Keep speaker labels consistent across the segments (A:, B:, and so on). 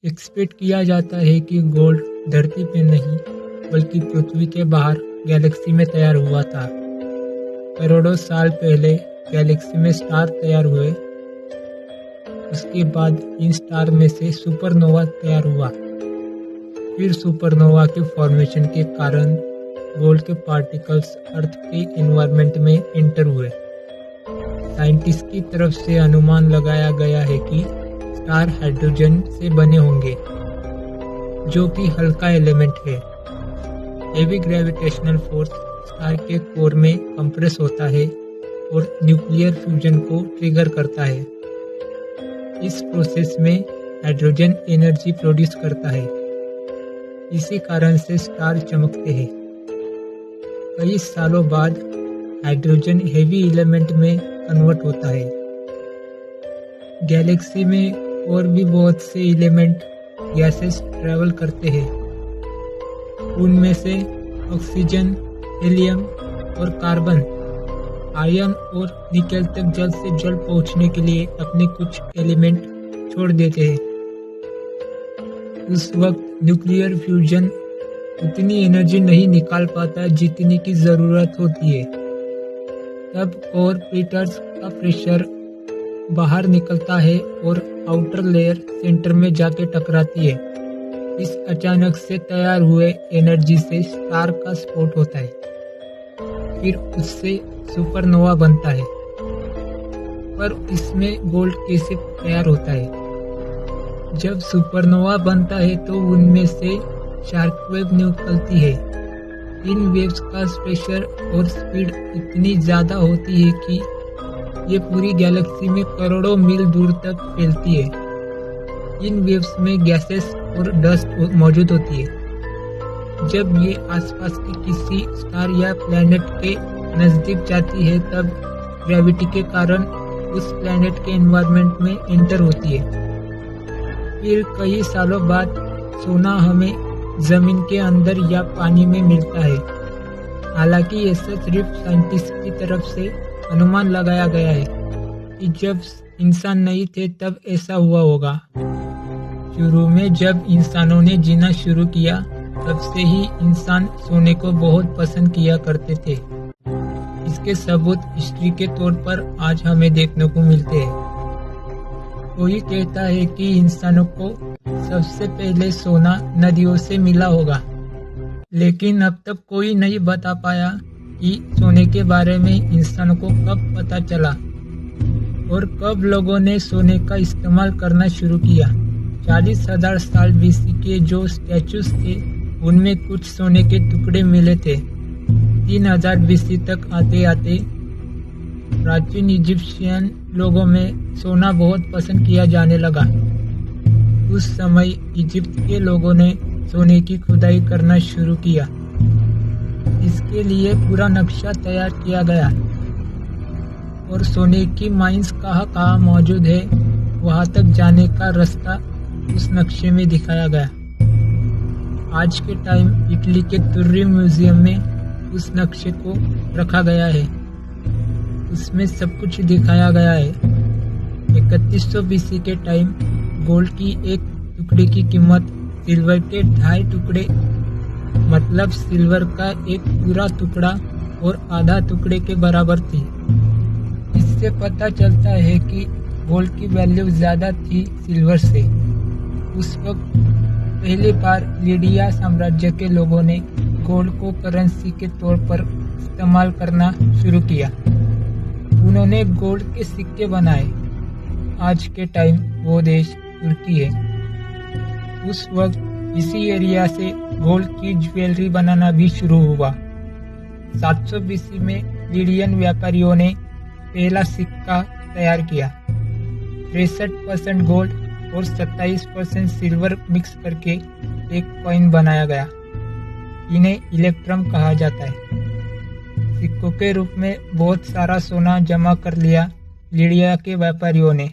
A: Expect किया जाता है कि गोल्ड धरती पे नहीं बल्कि पृथ्वी के बाहर गैलेक्सी में तैयार हुआ था। करोड़ों साल पहले गैलेक्सी में स्टार तैयार हुए। उसके बाद इन स्टार में से सुपरनोवा तैयार हुआ। फिर सुपरनोवा के फॉर्मेशन के कारण गोल्ड के पार्टिकल्स अर्थ के एनवायरनमेंट में एंटर हुए। साइंटिस्ट की तरफ से अनुमान लगाया गया है कि स्टार हाइड्रोजन से बने होंगे, जो कि हल्का एलिमेंट है। हेवी ग्रेविटेशनल फोर्स स्टार के कोर में कंप्रेस होता है और न्यूक्लियर फ्यूजन को ट्रिगर करता है। इस प्रोसेस में हाइड्रोजन एनर्जी प्रोड्यूस करता है। इसी कारण से स्टार चमकते हैं। कई सालों बाद हाइड्रोजन हेवी एलिमेंट में कन्वर्ट होता है। गैलेक्सी में और भी बहुत से एलिमेंट गैसेस ट्रैवल करते हैं। उनमें से ऑक्सीजन, हीलियम और कार्बन आयन और निकेल तक जल्द से जल्द पहुंचने के लिए अपने कुछ एलिमेंट छोड़ देते हैं। उस वक्त न्यूक्लियर फ्यूजन उतनी एनर्जी नहीं निकाल पाता जितनी की ज़रूरत होती है। तब कोर पीटर्स का प्रेशर बाहर निकलता है और आउटर लेयर सेंटर में जाके टकराती है। इस अचानक से तैयार हुए एनर्जी से स्टार का स्पॉट होता है। फिर उससे सुपरनोवा बनता है। पर इसमें गोल्ड कैसे तैयार होता है? जब सुपरनोवा बनता है तो उनमें से शार्क वेव निकलती है। इन वेव्स का प्रेशर और स्पीड इतनी ज़्यादा होती है कि ये पूरी गैलेक्सी में करोड़ों मील दूर तक फैलती है। इन वेव्स में गैसेस और डस्ट मौजूद होती है। जब ये आसपास के किसी स्टार या प्लैनेट के नज़दीक जाती है तब ग्रेविटी के कारण उस प्लैनेट के एनवायरनमेंट में एंटर होती है। फिर कई सालों बाद सोना हमें जमीन के अंदर या पानी में मिलता है। हालांकि ये सिर्फ साइंटिस्ट की तरफ से अनुमान लगाया गया है कि जब इंसान नहीं थे तब ऐसा हुआ होगा। शुरू में जब इंसानों ने जीना शुरू किया तब से ही इंसान सोने को बहुत पसंद किया करते थे। इसके सबूत हिस्ट्री के तौर पर आज हमें देखने को मिलते हैं। कोई कहता है कि इंसानों को सबसे पहले सोना नदियों से मिला होगा, लेकिन अब तक कोई नहीं बता पाया कि सोने के बारे में इंसानों को कब पता चला और कब लोगों ने सोने का इस्तेमाल करना शुरू किया। 40,000 साल बीसी के जो स्टैचूज थे उनमें कुछ सोने के टुकड़े मिले थे। 3000 बीसी तक आते आते प्राचीन इजिप्शियन लोगों में सोना बहुत पसंद किया जाने लगा। उस समय इजिप्ट के लोगों ने सोने की खुदाई करना शुरू किया। इसके लिए पूरा नक्शा तैयार किया गया और सोने की माइंस कहाँ मौजूद है वहां तक जाने का रास्ता उस नक्शे में दिखाया गया। आज के टाइम इटली के तुर्री म्यूजियम में उस नक्शे को रखा गया है। उसमें सब कुछ दिखाया गया है। 3100 बीसी के टाइम गोल्ड की एक टुकड़े की कीमत सिल्वर के 2.5 टुकड़े मतलब सिल्वर का एक पूरा टुकड़ा और आधा टुकड़े के बराबर थी। इससे पता चलता है कि गोल्ड की वैल्यू ज़्यादा थी सिल्वर से। उस वक्त पहली बार लिडिया साम्राज्य के लोगों ने गोल्ड को करेंसी के तौर पर इस्तेमाल करना शुरू किया। उन्होंने गोल्ड के सिक्के बनाए। आज के टाइम वो देश तुर्की है। उस वक्त इसी एरिया से गोल्ड की ज्वेलरी बनाना भी शुरू हुआ। 700 बीसी में लिडियन व्यापारियों ने पहला सिक्का तैयार किया। 63% गोल्ड और 27% सिल्वर मिक्स करके एक कॉइन बनाया गया। इन्हें इलेक्ट्रम कहा जाता है। सिक्कों के रूप में बहुत सारा सोना जमा कर लिया लिडिया के व्यापारियों ने।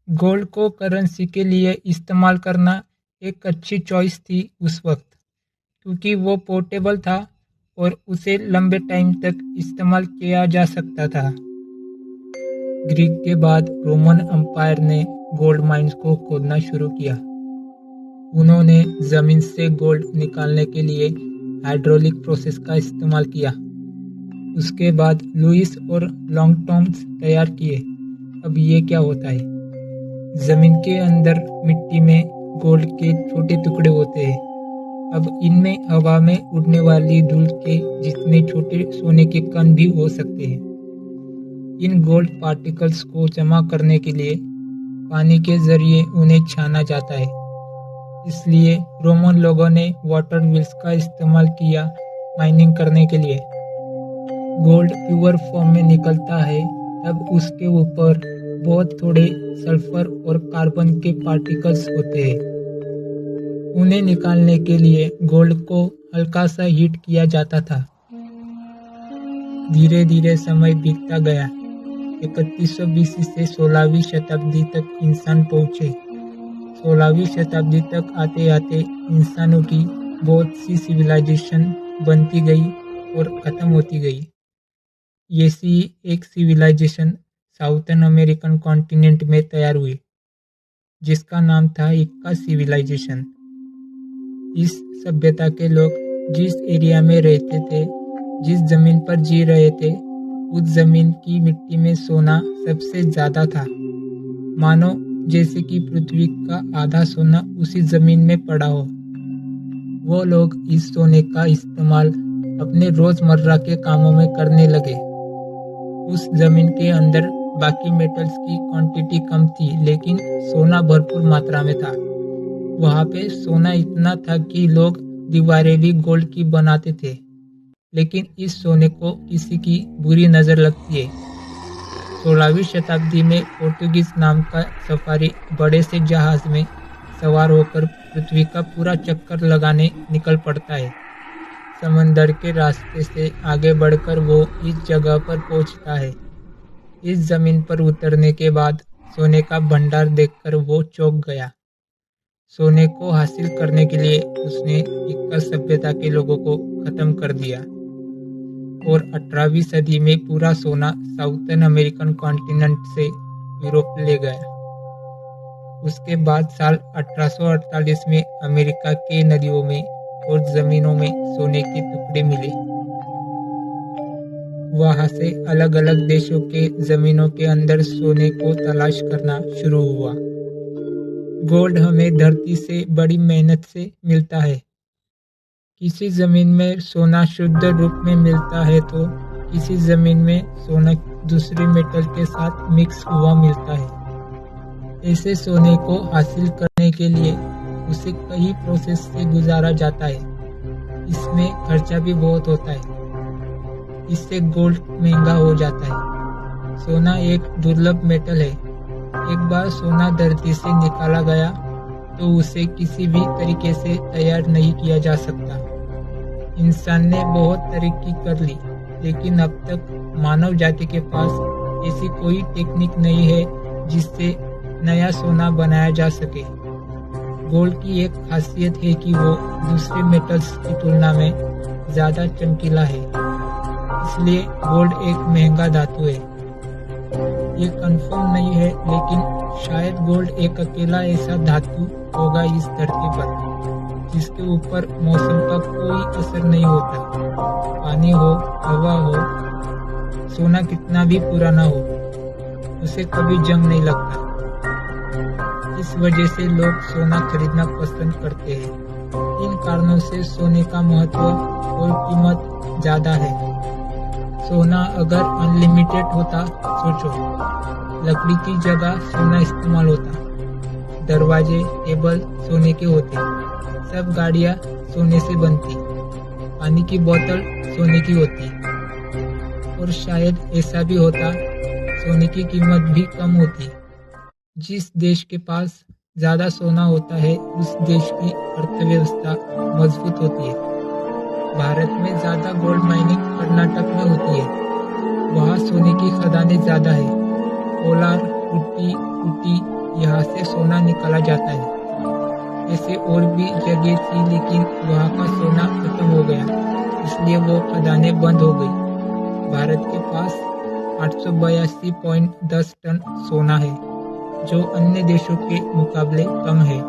A: गोल्ड को करेंसी के लिए इस्तेमाल करना एक अच्छी चॉइस थी उस वक्त, क्योंकि वो पोर्टेबल था और उसे लंबे टाइम तक इस्तेमाल किया जा सकता था। ग्रीक के बाद रोमन एम्पायर ने गोल्ड माइंस को खोदना शुरू किया। उन्होंने जमीन से गोल्ड निकालने के लिए हाइड्रोलिक प्रोसेस का इस्तेमाल किया। उसके बाद लुइस और लॉन्गटॉम्स तैयार किए। अब ये क्या होता है? जमीन के अंदर मिट्टी में गोल्ड के छोटे टुकड़े होते हैं। अब इनमें हवा में उड़ने वाली धूल के जितने छोटे सोने के कण भी हो सकते हैं। इन गोल्ड पार्टिकल्स को जमा करने के लिए पानी के जरिए उन्हें छाना जाता है। इसलिए रोमन लोगों ने वाटर व्हील्स का इस्तेमाल किया माइनिंग करने के लिए। गोल्ड प्योर फॉर्म में निकलता है तब उसके ऊपर बहुत थोड़े सल्फर और कार्बन के पार्टिकल्स होते हैं। उन्हें निकालने के लिए गोल्ड को हल्का सा हीट किया जाता था। धीरे धीरे समय बीतता गया। 3100 BC से 16वीं शताब्दी तक इंसान पहुंचे। 16वीं शताब्दी तक आते आते इंसानों की बहुत सी सिविलाइजेशन बनती गई और ख़त्म होती गई। ऐसी एक सिविलाइजेशन साउथर्न अमेरिकन कॉन्टिनेंट में तैयार हुई जिसका नाम था इक्का सिविलाइजेशन। इस सभ्यता के लोग जिस एरिया में रहते थे, जिस जमीन पर जी रहे थे, उस जमीन की मिट्टी में सोना सबसे ज़्यादा था। मानो जैसे कि पृथ्वी का आधा सोना उसी जमीन में पड़ा हो। वो लोग इस सोने का इस्तेमाल अपने रोजमर्रा के कामों में करने लगे। उस जमीन के अंदर बाकी मेटल्स की क्वांटिटी कम थी, लेकिन सोना भरपूर मात्रा में था। वहाँ पे सोना इतना था कि लोग दीवारें भी गोल्ड की बनाते थे। लेकिन इस सोने को किसी की बुरी नज़र लगती है। 16वीं शताब्दी में पोर्तुगीज नाम का सफारी बड़े से जहाज में सवार होकर पृथ्वी का पूरा चक्कर लगाने निकल पड़ता है। समंदर के रास्ते से आगे बढ़कर वो इस जगह पर पहुंचता है। इस जमीन पर उतरने के बाद सोने का भंडार देखकर वो चौंक गया। सोने को हासिल करने के लिए उसने इक्का सभ्यता के लोगों को खत्म कर दिया और 18वीं सदी में पूरा सोना साउथर्न अमेरिकन कॉन्टिनेंट से यूरोप ले गया। उसके बाद साल 1848 में अमेरिका के नदियों में और जमीनों में सोने के टुकड़े मिले। वहां से अलग अलग देशों के जमीनों के अंदर सोने को तलाश करना शुरू हुआ। गोल्ड हमें धरती से बड़ी मेहनत से मिलता है। किसी जमीन में सोना शुद्ध रूप में मिलता है तो किसी जमीन में सोना दूसरे मेटल के साथ मिक्स हुआ मिलता है। ऐसे सोने को हासिल करने के लिए उसे कई प्रोसेस से गुजारा जाता है। इसमें खर्चा भी बहुत होता है। इससे गोल्ड महंगा हो जाता है। सोना एक दुर्लभ मेटल है। एक बार सोना धरती से निकाला गया तो उसे किसी भी तरीके से तैयार नहीं किया जा सकता। इंसान ने बहुत तरक्की कर ली, लेकिन अब तक मानव जाति के पास ऐसी कोई टेक्निक नहीं है जिससे नया सोना बनाया जा सके। गोल्ड की एक खासियत है कि वो दूसरे मेटल्स की तुलना में ज़्यादा चमकीला है, इसलिए गोल्ड एक महंगा धातु है। ये कंफर्म नहीं है, लेकिन शायद गोल्ड एक अकेला ऐसा धातु होगा इस धरती पर जिसके ऊपर मौसम का कोई असर नहीं होता। पानी हो, हवा हो, सोना कितना भी पुराना हो, उसे कभी जंग नहीं लगता। इस वजह से लोग सोना खरीदना पसंद करते हैं। इन कारणों से सोने का महत्व और कीमत ज़्यादा है। सोना अगर अनलिमिटेड होता, सोचो, लकड़ी की जगह सोना इस्तेमाल होता। दरवाजे, टेबल सोने के होते। सब गाड़ियाँ सोने से बनती। पानी की बोतल सोने की होती। और शायद ऐसा भी होता, सोने की कीमत भी कम होती। जिस देश के पास ज़्यादा सोना होता है उस देश की अर्थव्यवस्था मजबूत होती है। भारत में ज़्यादा गोल्ड माइनिंग कर्नाटक में होती है। वहाँ सोने की खदानें ज़्यादा है। कोलार, ऊटी यहाँ से सोना निकाला जाता है। ऐसे और भी जगह थी, लेकिन वहाँ का सोना खत्म हो गया, इसलिए वो खदानें बंद हो गई। भारत के पास 882.10 टन सोना है, जो अन्य देशों के मुकाबले कम है।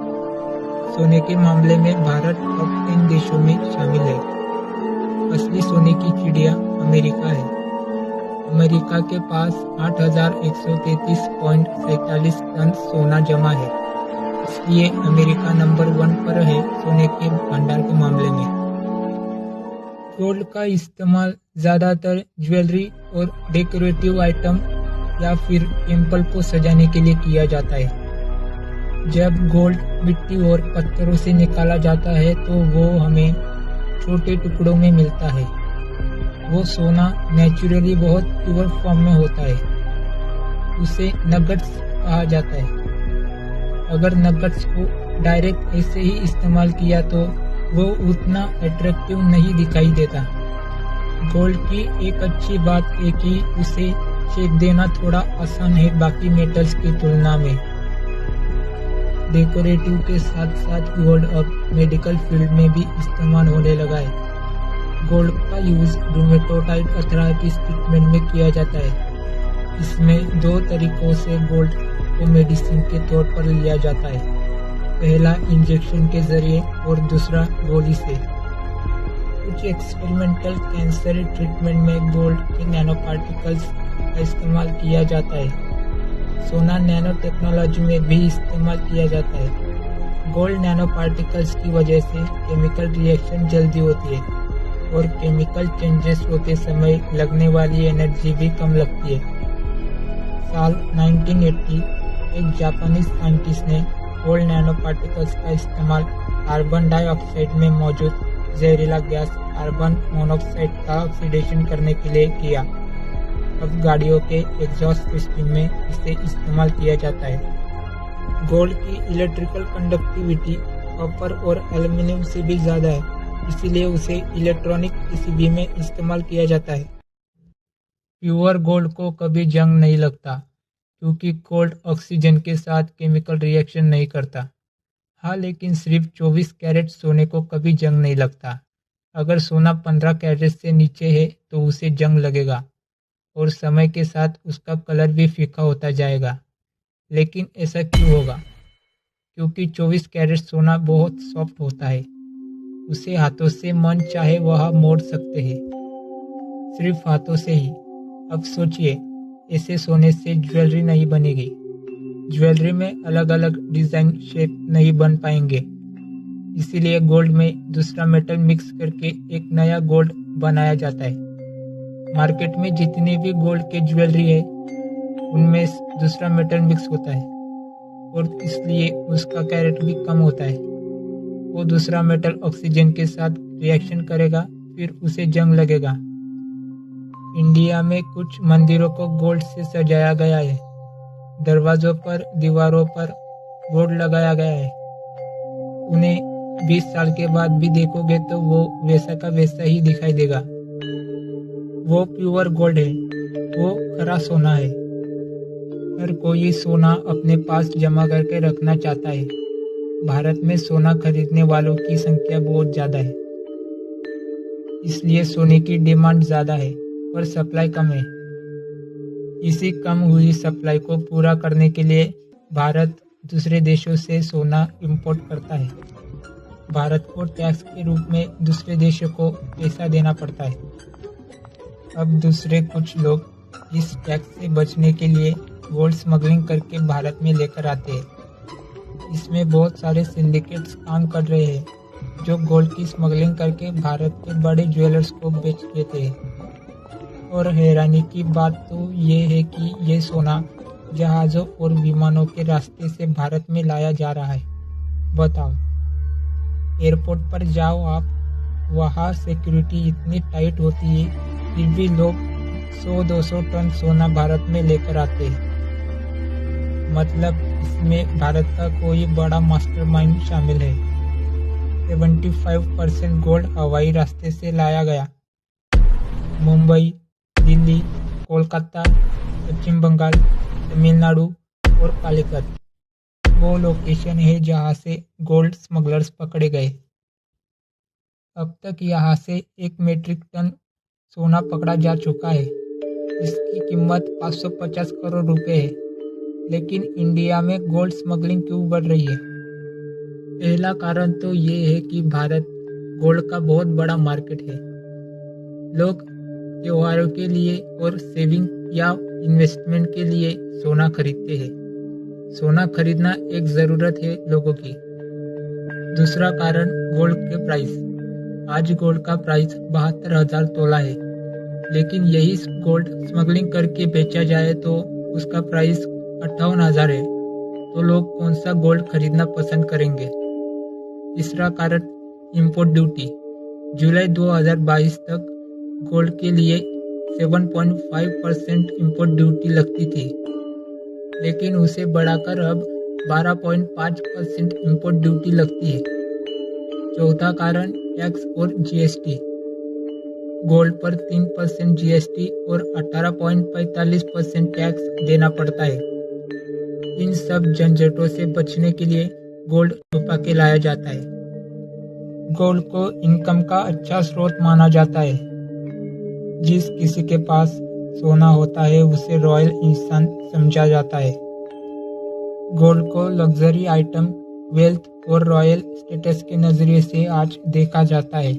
A: सोने के मामले में भारत टॉप 10 देशों में शामिल है। असली सोने की चिड़िया अमेरिका है। अमेरिका के पास 8,133.47 टन सोना जमा है, इसलिए अमेरिका नंबर 1 पर है सोने के भंडार के मामले में। गोल्ड का इस्तेमाल ज़्यादातर ज्वेलरी और डेकोरेटिव आइटम या फिर टेम्पल को सजाने के लिए किया जाता है। जब गोल्ड मिट्टी और पत्थरों से निकाला जाता है तो वो हमें छोटे टुकड़ों में मिलता है। वो सोना नेचुरली बहुत प्योर फॉर्म में होता है। उसे नगेट्स कहा जाता है। अगर नगेट्स को डायरेक्ट ऐसे ही इस्तेमाल किया तो वो उतना अट्रैक्टिव नहीं दिखाई देता। गोल्ड की एक अच्छी बात है कि उसे शेक देना थोड़ा आसान है बाकी मेटल्स की तुलना में। डेकोरेटिव के साथ साथ गोल्ड अब मेडिकल फील्ड में भी इस्तेमाल होने लगा है। गोल्ड का यूज रूमेटोइड अर्थराइटिस ट्रीटमेंट में किया जाता है। इसमें 2 तरीकों से गोल्ड को मेडिसिन के तौर पर लिया जाता है, पहला इंजेक्शन के जरिए और दूसरा गोली से। कुछ एक्सपेरिमेंटल कैंसर ट्रीटमेंट में गोल्ड के नैनो पार्टिकल्स का इस्तेमाल किया जाता है। सोना नैनो टेक्नोलॉजी में भी इस्तेमाल किया जाता है। गोल्ड नैनो पार्टिकल्स की वजह से केमिकल रिएक्शन जल्दी होती है और केमिकल चेंजेस होते समय लगने वाली एनर्जी भी कम लगती है। साल 1980 एक जापानीज साइंटिस्ट ने गोल्ड नैनो पार्टिकल्स का इस्तेमाल कार्बन डाइऑक्साइड में मौजूद जहरीला गैस कार्बन मोनोऑक्साइड का ऑक्सीडेशन करने के लिए किया। अब गाड़ियों के एग्जॉस्ट सिस्टम में इसे इस्तेमाल किया जाता है। गोल्ड की इलेक्ट्रिकल कंडक्टिविटी कॉपर और एल्युमिनियम से भी ज़्यादा है, इसीलिए उसे इलेक्ट्रॉनिक पीसीबी में इस्तेमाल किया जाता है। प्योर गोल्ड को कभी जंग नहीं लगता क्योंकि गोल्ड ऑक्सीजन के साथ केमिकल रिएक्शन नहीं करता। हाँ, लेकिन सिर्फ 24 कैरेट सोने को कभी जंग नहीं लगता। अगर सोना 15 कैरेट से नीचे है तो उसे जंग लगेगा और समय के साथ उसका कलर भी फीका होता जाएगा। लेकिन ऐसा क्यों होगा? क्योंकि 24 कैरेट सोना बहुत सॉफ्ट होता है। उसे हाथों से मन चाहे वह मोड़ सकते हैं, सिर्फ हाथों से ही। अब सोचिए, ऐसे सोने से ज्वेलरी नहीं बनेगी। ज्वेलरी में अलग अलग डिजाइन शेप नहीं बन पाएंगे। इसीलिए गोल्ड में दूसरा मेटल मिक्स करके एक नया गोल्ड बनाया जाता है। मार्केट में जितने भी गोल्ड के ज्वेलरी है उनमें दूसरा मेटल मिक्स होता है और इसलिए उसका कैरेट भी कम होता है। वो दूसरा मेटल ऑक्सीजन के साथ रिएक्शन करेगा, फिर उसे जंग लगेगा। इंडिया में कुछ मंदिरों को गोल्ड से सजाया गया है। दरवाजों पर, दीवारों पर गोल्ड लगाया गया है। उन्हें 20 साल के बाद भी देखोगे तो वो वैसा का वैसा ही दिखाई देगा। वो प्योर गोल्ड है, वो खरा सोना है। हर कोई सोना अपने पास जमा करके रखना चाहता है। भारत में सोना खरीदने वालों की संख्या बहुत ज़्यादा है, इसलिए सोने की डिमांड ज़्यादा है और सप्लाई कम है। इसी कम हुई सप्लाई को पूरा करने के लिए भारत दूसरे देशों से सोना इंपोर्ट करता है। भारत को टैक्स के रूप में दूसरे देशों को पैसा देना पड़ता है। अब दूसरे कुछ लोग इस टैक्स से बचने के लिए गोल्ड स्मगलिंग करके भारत में लेकर आते हैं। इसमें बहुत सारे सिंडिकेट्स काम कर रहे हैं जो गोल्ड की स्मगलिंग करके भारत के बड़े ज्वेलर्स को बेच देते हैं। और हैरानी की बात तो ये है कि ये सोना जहाज़ों और विमानों के रास्ते से भारत में लाया जा रहा है। बताओ, एयरपोर्ट पर जाओ आप, वहाँ सिक्योरिटी इतनी टाइट होती है, फिर भी लोग 100-200 टन सोना भारत में लेकर आते हैं। मतलब इसमें भारत का कोई बड़ा मास्टरमाइंड शामिल है। 75% गोल्ड हवाई रास्ते से लाया गया। मुंबई, दिल्ली, कोलकाता, पश्चिम बंगाल, तमिलनाडु और कालीकट वो लोकेशन है जहां से गोल्ड स्मगलर्स पकड़े गए। अब तक यहां से 1 मीट्रिक टन सोना पकड़ा जा चुका है। इसकी कीमत 550 करोड़ रुपए है। लेकिन इंडिया में गोल्ड स्मगलिंग क्यों बढ़ रही है? पहला कारण तो ये है कि भारत गोल्ड का बहुत बड़ा मार्केट है। लोग त्योहारों के लिए और सेविंग या इन्वेस्टमेंट के लिए सोना खरीदते हैं। सोना खरीदना एक ज़रूरत है लोगों की। दूसरा कारण गोल्ड के प्राइस। आज गोल्ड का प्राइस 72,000 तोला है, लेकिन यही गोल्ड स्मगलिंग करके बेचा जाए तो उसका प्राइस 58,000 है। तो लोग कौन सा गोल्ड खरीदना पसंद करेंगे। तीसरा कारण इंपोर्ट ड्यूटी। जुलाई 2022 तक गोल्ड के लिए 7.5% इंपोर्ट ड्यूटी लगती थी, लेकिन उसे बढ़ाकर अब 12.5% इंपोर्ट ड्यूटी लगती है। चौथा कारण टैक्स और जीएसटी। गोल्ड पर 3% जीएसटी और 18.45% टैक्स देना पड़ता है। इन सब झंझटों से बचने के लिए गोल्ड छुपा के लाया जाता है। गोल्ड को इनकम का अच्छा स्रोत माना जाता है। जिस किसी के पास सोना होता है उसे रॉयल इंसान समझा जाता है। गोल्ड को लग्जरी आइटम, वेल्थ और रॉयल स्टेटस के नजरिए से आज देखा जाता है।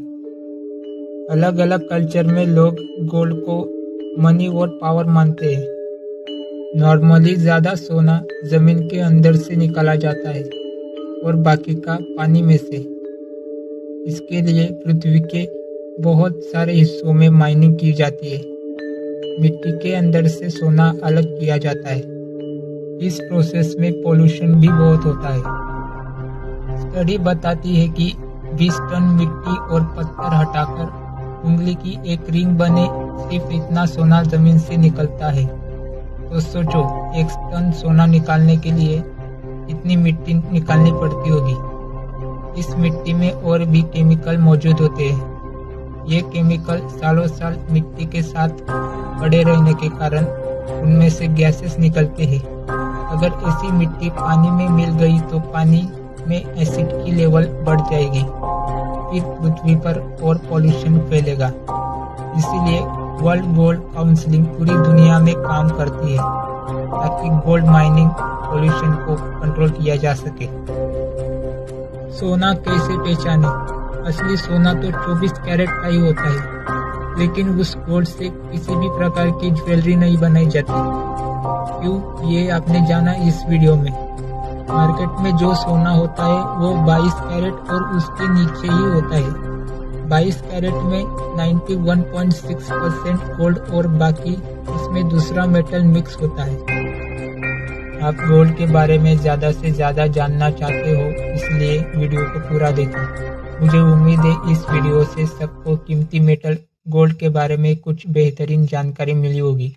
A: अलग अलग कल्चर में लोग गोल्ड को मनी और पावर मानते हैं। नॉर्मली ज़्यादा सोना जमीन के अंदर से निकाला जाता है और बाकी का पानी में से। इसके लिए पृथ्वी के बहुत सारे हिस्सों में माइनिंग की जाती है। मिट्टी के अंदर से सोना अलग किया जाता है। इस प्रोसेस में पोल्यूशन भी बहुत होता है। स्टडी बताती है कि 20 टन मिट्टी और पत्थर हटाकर उंगली की एक रिंग बने सिर्फ इतना सोना जमीन से निकलता है। तो सोचो 1 टन सोना निकालने के लिए इतनी मिट्टी निकालनी पड़ती होगी। इस मिट्टी में और भी केमिकल मौजूद होते हैं। ये केमिकल सालों साल मिट्टी के साथ पड़े रहने के कारण उनमें से गैसेस निकलते हैं। अगर ऐसी मिट्टी पानी में मिल गई तो पानी में एसिड की लेवल बढ़ जाएगी। फिर पृथ्वी पर और पॉल्यूशन फैलेगा। इसीलिए वर्ल्ड गोल्ड काउंसिलिंग पूरी दुनिया में काम करती है ताकि गोल्ड माइनिंग पॉल्यूशन को कंट्रोल किया जा सके। सोना कैसे पहचाने। असली सोना तो 24 कैरेट का ही होता है, लेकिन उस गोल्ड से किसी भी प्रकार की ज्वेलरी नहीं बनाई जाती। क्यों, ये आपने जाना इस वीडियो में। मार्केट में जो सोना होता है वो 22 कैरेट और उसके नीचे ही होता है। 22 कैरेट में 91.6% गोल्ड और बाकी इसमें दूसरा मेटल मिक्स होता है। आप गोल्ड के बारे में ज़्यादा से ज़्यादा जानना चाहते हो, इसलिए वीडियो को पूरा देखें। मुझे उम्मीद है इस वीडियो से सबको कीमती मेटल गोल्ड के बारे में कुछ बेहतरीन जानकारी मिली होगी।